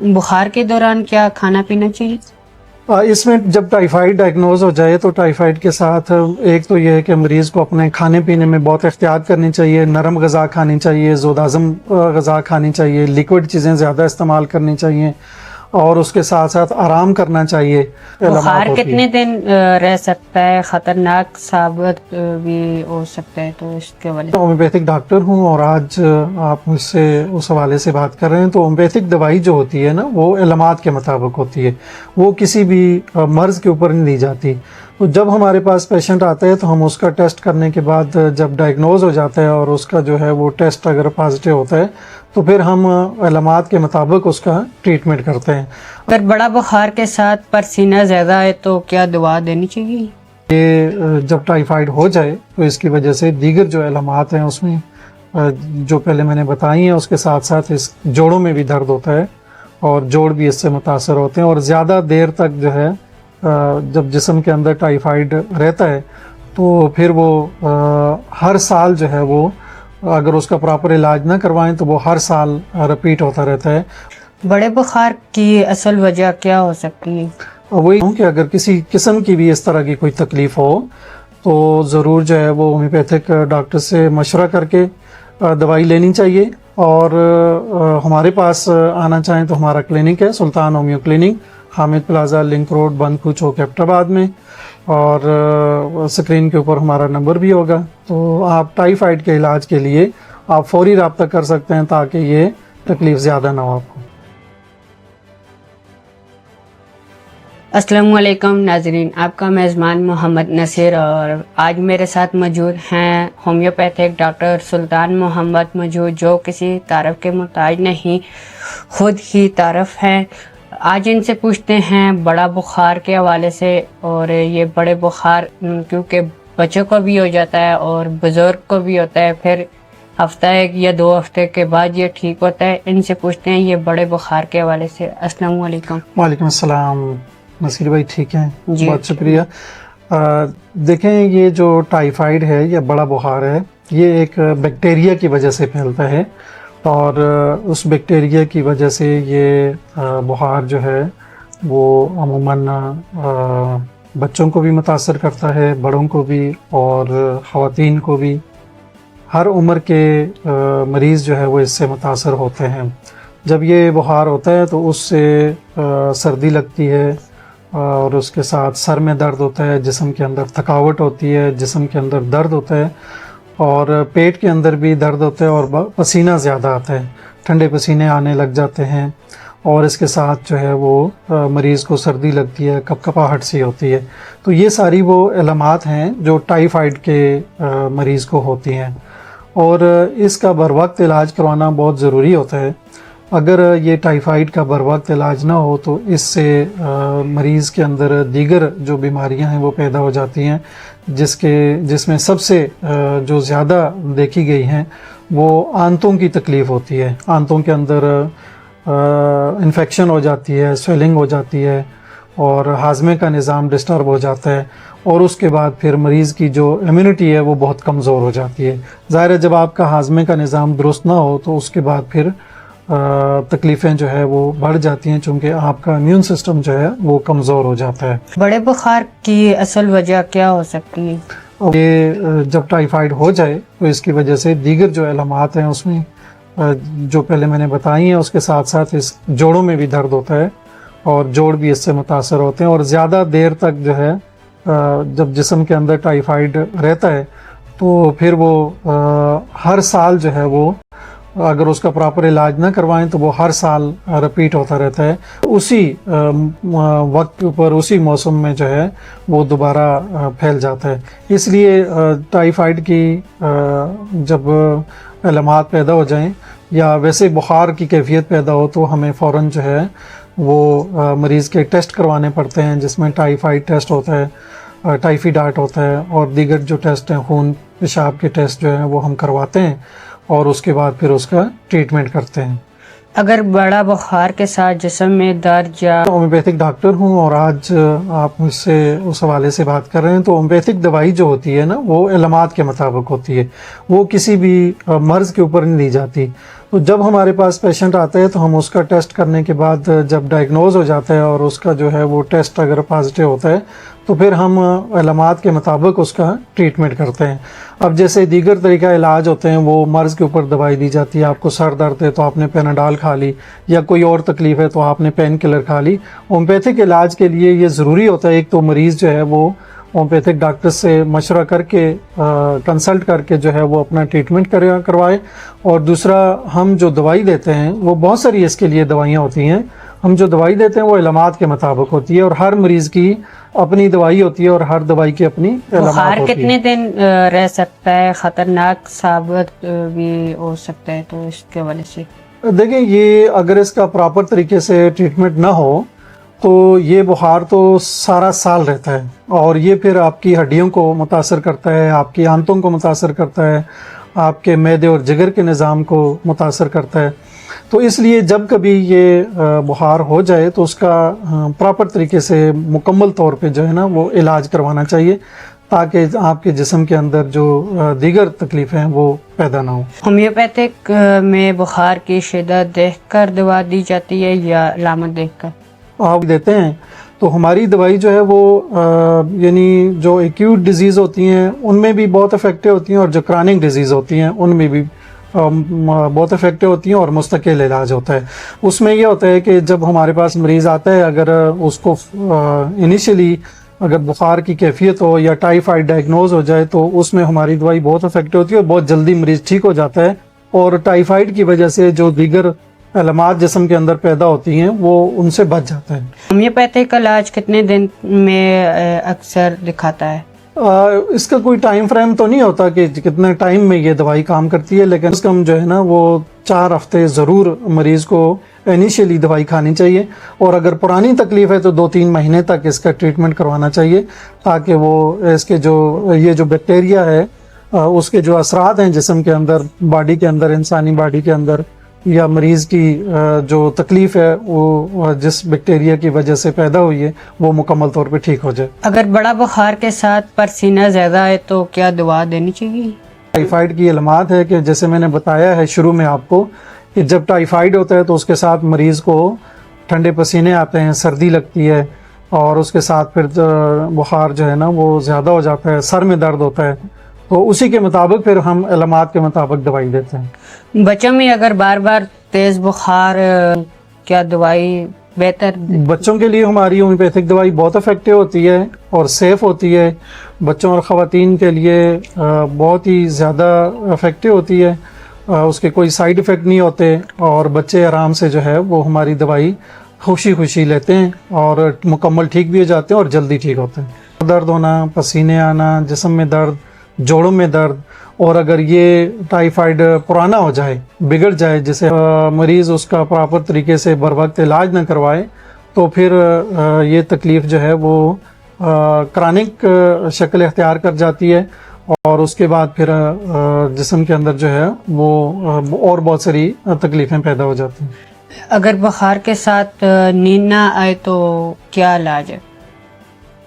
बुखार के दौरान क्या खाना पीना चाहिए? इसमें जब टाइफाइड डायग्नोज हो जाए तो टाइफाइड के साथ एक तो ये है कि मरीज़ को अपने खाने पीने में बहुत एहतियात करनी चाहिए। नरम ग़िज़ा खानी चाहिए, ज़ोदाज़म ग़िज़ा खानी चाहिए, लिक्विड चीज़ें ज़्यादा इस्तेमाल करनी चाहिए और उसके साथ साथ आराम करना चाहिए। बुखार कितने दिन रह सकता है? ख़तरनाक साबित भी हो सकता है, तो इसके वाले होम्योपैथिक डॉक्टर हूँ और आज आप मुझसे उस हवाले से बात कर रहे हैं। तो होम्योपैथिक दवाई जो होती है ना, वो इल्मात के मुताबिक होती है, वो किसी भी मर्ज़ के ऊपर नहीं दी जाती। तो जब हमारे पास पेशेंट आता है तो हम उसका टेस्ट करने के बाद जब डायग्नोज हो जाता है और उसका जो है वो टेस्ट अगर पॉजिटिव होता है तो फिर हम इल्मात के मुताबिक उसका ट्रीटमेंट करते हैं। अगर बड़ा बुखार के साथ पसीना ज़्यादा है तो क्या दवा देनी चाहिए? ये जब टाइफाइड हो जाए तो इसकी वजह से दीगर जो इल्मात हैं उसमें जो पहले मैंने बताई हैं, उसके साथ साथ इस जोड़ों में भी दर्द होता है और जोड़ भी इससे मुतासर होते हैं। और ज़्यादा देर तक जो है जब जिस्म के अंदर टाइफाइड रहता है तो फिर वो हर साल जो है वो अगर उसका प्रॉपर इलाज ना करवाएं तो वो हर साल रिपीट होता रहता है। बड़े बुखार की असल वजह क्या हो सकती है? वही कि अगर किसी किस्म की भी इस तरह की कोई तकलीफ़ हो तो ज़रूर जो है वो होम्योपैथिक डॉक्टर से मशवरा करके दवाई लेनी चाहिए। और हमारे पास आना चाहें तो हमारा क्लिनिक है Sultan homeo clinic, Hamid plaza, link road, Bandakhu Chowk, Abbottabad में। और स्क्रीन के ऊपर हमारा नंबर भी होगा। तो आप टाइफाइड के इलाज के लिए आप फौरी रब्ता कर सकते हैं ताकि ये तकलीफ़ ज़्यादा ना हो आपको। अस्सलामु अलैकुम नाज़रीन, आपका मेज़बान मोहम्मद नसीर और आज मेरे साथ मौजूद हैं होम्योपैथिक डॉक्टर सुल्तान मोहम्मद मौजूद, जो किसी तारीफ़ के मोहताज नहीं, ख़ुद ही तारीफ़ हैं। आज इनसे पूछते हैं बड़ा बुखार के हवाले से। और ये बड़े बुखार क्योंकि बच्चों को भी हो जाता है और बुज़ुर्ग को भी होता है, फिर हफ्ता 1 या 2 हफ्ते के बाद ये ठीक होता है। इनसे पूछते हैं ये बड़े बुखार के हवाले से। अस्सलामु अलैकुम। वालेकुम अस्सलाम। नसीर भाई ठीक हैं? बहुत शुक्रिया। देखें, ये जो टाइफाइड है या बड़ा बुखार है, ये एक बैक्टीरिया की वजह से फैलता है और उस बैक्टीरिया की वजह से ये बुखार जो है वो अमूमन बच्चों को भी मुतासर करता है, बड़ों को भी और ख़वातीन को भी। हर उम्र के मरीज़ जो है वो इससे मुतासर होते हैं। जब ये बुखार होता है तो उससे सर्दी लगती है और उसके साथ सर में दर्द होता है, जिस्म के अंदर थकावट होती है, जिस्म के अंदर दर्द होता है और पेट के अंदर भी दर्द होता है और पसीना ज़्यादा आता है, ठंडे पसीने आने लग जाते हैं। और इसके साथ जो है वो मरीज़ को सर्दी लगती है, कपकपाहट सी होती है। तो ये सारी वो इल्मात हैं जो टाइफाइड के मरीज़ को होती हैं और इसका बर वक्त इलाज करवाना बहुत ज़रूरी होता है। अगर ये टाइफाइड का बर वक्त इलाज ना हो तो इससे मरीज़ के अंदर दीगर जो बीमारियां हैं वो पैदा हो जाती हैं, जिसमें सबसे जो ज़्यादा देखी गई हैं वो आंतों की तकलीफ़ होती है। आंतों के अंदर इन्फेक्शन हो जाती है, स्वेलिंग हो जाती है और हाजमे का निज़ाम डिस्टर्ब हो जाता है और उसके बाद फिर मरीज़ की जो इम्यूनिटी है वो बहुत कमज़ोर हो जाती है। ज़ाहिर है, जब आपका हाजमे का निज़ाम दुरुस्त ना हो तो उसके बाद फिर तकलीफ़ें जो है वो बढ़ जाती हैं, चूँकि आपका इम्यून सिस्टम जो है वो कमज़ोर हो जाता है। बड़े बुखार की असल वजह क्या हो सकती है? ये जब टाइफाइड हो जाए तो इसकी वजह से दीगर जो इल्मात हैं उसमें जो पहले मैंने बताई हैं, उसके साथ साथ इस जोड़ों में भी दर्द होता है और जोड़ भी इससे मुतासर होते हैं। और ज़्यादा देर तक जो है जब जिस्म के अंदर टाइफाइड रहता है तो फिर वो हर साल जो है वो अगर उसका प्रॉपर इलाज ना करवाएं तो वो हर साल रिपीट होता रहता है। उसी वक्त पर उसी मौसम में जो है वो दोबारा फैल जाता है। इसलिए टाइफाइड की जब इल्मात पैदा हो जाएं या वैसे बुखार की कैफियत पैदा हो तो हमें फ़ौरन जो है वो मरीज़ के टेस्ट करवाने पड़ते हैं, जिसमें टाइफाइड टेस्ट होता है, टाइफीडाट होता है और दीगर जो टेस्ट हैं, खून पेशाब के टेस्ट जो हैं वो हम करवाते हैं और उसके बाद फिर उसका ट्रीटमेंट करते हैं। अगर बड़ा बुखार के साथ जिस्म में दर्द या होम्योपैथिक डॉक्टर हूँ और आज आप मुझसे उस हवाले से बात कर रहे हैं। तो होम्योपैथिक दवाई जो होती है ना, वो इल्मात के मुताबिक होती है, वो किसी भी मर्ज़ के ऊपर नहीं दी जाती। तो जब हमारे पास पेशेंट आता है तो हम उसका टेस्ट करने के बाद जब डायग्नोज हो जाता है और उसका जो है वो टेस्ट अगर पॉजिटिव होता है तो फिर हम इल्मात के मुताबिक उसका ट्रीटमेंट करते हैं। अब जैसे दीगर तरीका इलाज होते हैं वो मर्ज़ के ऊपर दवाई दी जाती है। आपको सर दर्द है तो आपने पेनाडॉल खा ली, या कोई और तकलीफ़ है तो आपने पेन किलर खा ली। होम्योपैथिक इलाज के लिए ये ज़रूरी होता है एक तो मरीज़ जो है वो होम्योपैथिक डॉक्टर से मशवरा करके कंसल्ट करके जो है वो अपना ट्रीटमेंट करवाए, और दूसरा हम जो दवाई देते हैं वो बहुत सारी इसके लिए दवाइयाँ होती हैं। हम जो दवाई देते हैं वो इल्मात के मुताबिक होती है और हर मरीज़ की अपनी दवाई होती है और हर दवाई की अपनी बुखार कितने दिन रह सकता है, ख़तरनाक साबित भी हो सकता है, तो इसके वजह से देखिए ये अगर इसका प्रॉपर तरीके से ट्रीटमेंट ना हो तो ये बुखार तो सारा साल रहता है और ये फिर आपकी हड्डियों को मुतासर करता है, आपकी आंतों को मुतासर करता है, आपके मैदे और जिगर के निज़ाम को मुतासर करता है। तो इसलिए जब कभी ये बुखार हो जाए तो उसका प्रॉपर तरीके से मुकम्मल तौर पे जो है ना वो इलाज करवाना चाहिए, ताकि आपके जिस्म के अंदर जो दीगर तकलीफ़ें हैं वो पैदा ना हो। होम्योपैथिक में बुखार की शिद्दत देखकर दवा दी जाती है या अलामत देखकर आप देते हैं? तो हमारी दवाई जो है वो यानी जो एक्यूट डिजीज़ होती हैं उनमें भी बहुत इफ़ेक्टिव होती हैं और जो क्रॉनिक डिजीज़ होती हैं उनमें भी बहुत इफ़ेक्टिव होती हैं और मुस्तकिल इलाज होता है। उसमें ये होता है कि जब हमारे पास मरीज़ आता है, अगर उसको इनिशियली अगर बुखार की कैफियत हो या टाइफाइड डायग्नोज हो जाए तो उसमें हमारी दवाई बहुत इफ़ेक्टिव होती है और बहुत जल्दी मरीज़ ठीक हो जाता है। और टाइफाइड की वजह से जो दीगर अलामात जिस्म के अंदर पैदा होती हैं वो उनसे बच जाता है। होम्योपैथिक इलाज कितने दिन में अक्सर दिखाता है? इसका कोई टाइम फ्रेम तो नहीं होता कि कितने टाइम में ये दवाई काम करती है, लेकिन उसका जो है ना वो 4 हफ्ते ज़रूर मरीज़ को इनिशियली दवाई खानी चाहिए और अगर पुरानी तकलीफ़ है तो 2-3 महीने तक इसका ट्रीटमेंट करवाना चाहिए, ताकि वो इसके जो ये जो बैक्टीरिया है उसके जो असरात हैं जिस्म के अंदर, बॉडी के अंदर, इंसानी बॉडी के अंदर, या मरीज़ की जो तकलीफ़ है वो जिस बैक्टीरिया की वजह से पैदा हुई है वो मुकम्मल तौर पे ठीक हो जाए। अगर बड़ा बुखार के साथ पसीना ज़्यादा है तो क्या दवा देनी चाहिए? टाइफाइड की अलामत है कि जैसे मैंने बताया है शुरू में आपको कि जब टाइफाइड होता है तो उसके साथ मरीज़ को ठंडे पसीने आते हैं, सर्दी लगती है और उसके साथ फिर बुखार जो है ना वो ज़्यादा हो जाता है, सर में दर्द होता है। तो उसी के मुताबिक फिर हम अलामत के मुताबिक दवाई देते हैं। बच्चों में अगर बार बार तेज़ बुखार, क्या दवाई बेहतर? बच्चों के लिए हमारी होम्योपैथिक दवाई बहुत इफ़ेक्टिव होती है और सेफ़ होती है। बच्चों और ख़वातीन के लिए बहुत ही ज़्यादा इफ़ेक्टिव होती है, उसके कोई साइड इफ़ेक्ट नहीं होते और बच्चे आराम से जो है वो हमारी दवाई खुशी खुशी लेते हैं और मुकम्मल ठीक भी हो जाते हैं और जल्दी ठीक होते हैं। दर्द होना, पसीने आना, जिस्म में दर्द, जोड़ों में दर्द, और अगर ये टाइफाइड पुराना हो जाए, बिगड़ जाए, जिसे मरीज़ उसका प्रॉपर तरीके से बर वक्त इलाज ना करवाए तो फिर ये तकलीफ़ जो है वो क्रॉनिक शक्ल इख्तियार कर जाती है और उसके बाद फिर जिस्म के अंदर जो है वो और बहुत सारी तकलीफ़ें पैदा हो जाती हैं। अगर बुखार के साथ नींद ना आए तो क्या इलाज है?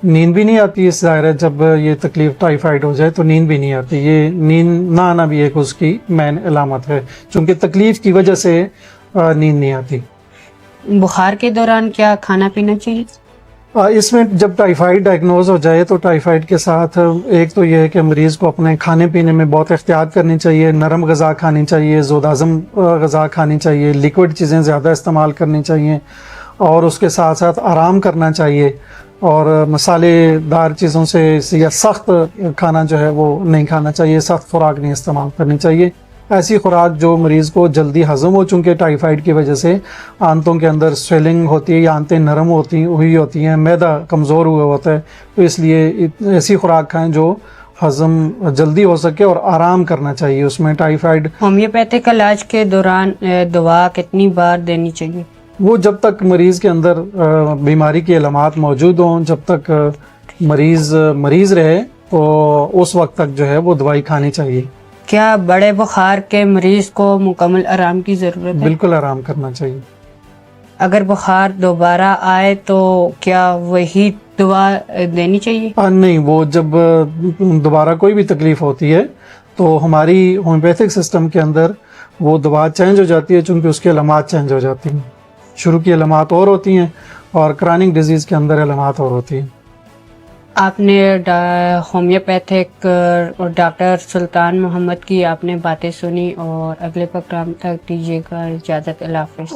नींद भी नहीं आती इस ज़ाहिर है, जब ये तकलीफ टाइफाइड हो जाए तो नींद भी नहीं आती। ये नींद ना आना भी एक उसकी मेन अलामत है, क्योंकि तकलीफ की वजह से नींद नहीं आती। बुखार के दौरान क्या खाना पीना चाहिए? इसमें जब टाइफाइड डायग्नोज हो जाए तो टाइफाइड के साथ एक तो ये है कि मरीज़ को अपने खाने पीने में बहुत एहतियात करनी चाहिए, नरम ग़िज़ा खानी चाहिए, ज़ोदाज़म ग़िज़ा खानी चाहिए, लिक्विड चीज़ें ज़्यादा इस्तेमाल करनी चाहिए और उसके साथ साथ आराम करना चाहिए और मसालेदार चीज़ों से या सख्त खाना जो है वो नहीं खाना चाहिए, सख्त खुराक नहीं इस्तेमाल करनी चाहिए। ऐसी खुराक जो मरीज़ को जल्दी हज़म हो, चूँकि टाइफाइड की वजह से आंतों के अंदर स्वेलिंग होती है या आंतें नरम हुई होती हैं, मैदा कमज़ोर हुआ होता है, तो इसलिए ऐसी खुराक खाएं जो हज़म जल्दी हो सके और आराम करना चाहिए उसमें। टाइफाइड होम्योपैथिक इलाज के दौरान दवा कितनी बार देनी चाहिए? वो जब तक मरीज़ के अंदर बीमारी की अलामत मौजूद हों, जब तक मरीज़ रहे तो उस वक्त तक जो है वो दवाई खानी चाहिए। क्या बड़े बुखार के मरीज को मुकम्मल आराम की ज़रूरत है? बिल्कुल आराम करना चाहिए। अगर बुखार दोबारा आए तो क्या वही दवा देनी चाहिए? नहीं, वो जब दोबारा कोई भी तकलीफ होती है तो हमारी होम्योपैथिक सिस्टम के अंदर वो दवा चेंज हो जाती है, चूंकि उसकी अलामात चेंज हो जाती हैं। शुरू की अलामात और होती हैं और क्रॉनिक डिजीज़ के अंदर अलामात और होती हैं। आपने होम्योपैथिक और डॉक्टर सुल्तान मोहम्मद की आपने बातें सुनी और अगले प्रोग्राम तक दीजिएगा इजाज़त। अल्लाह हाफ़िज़।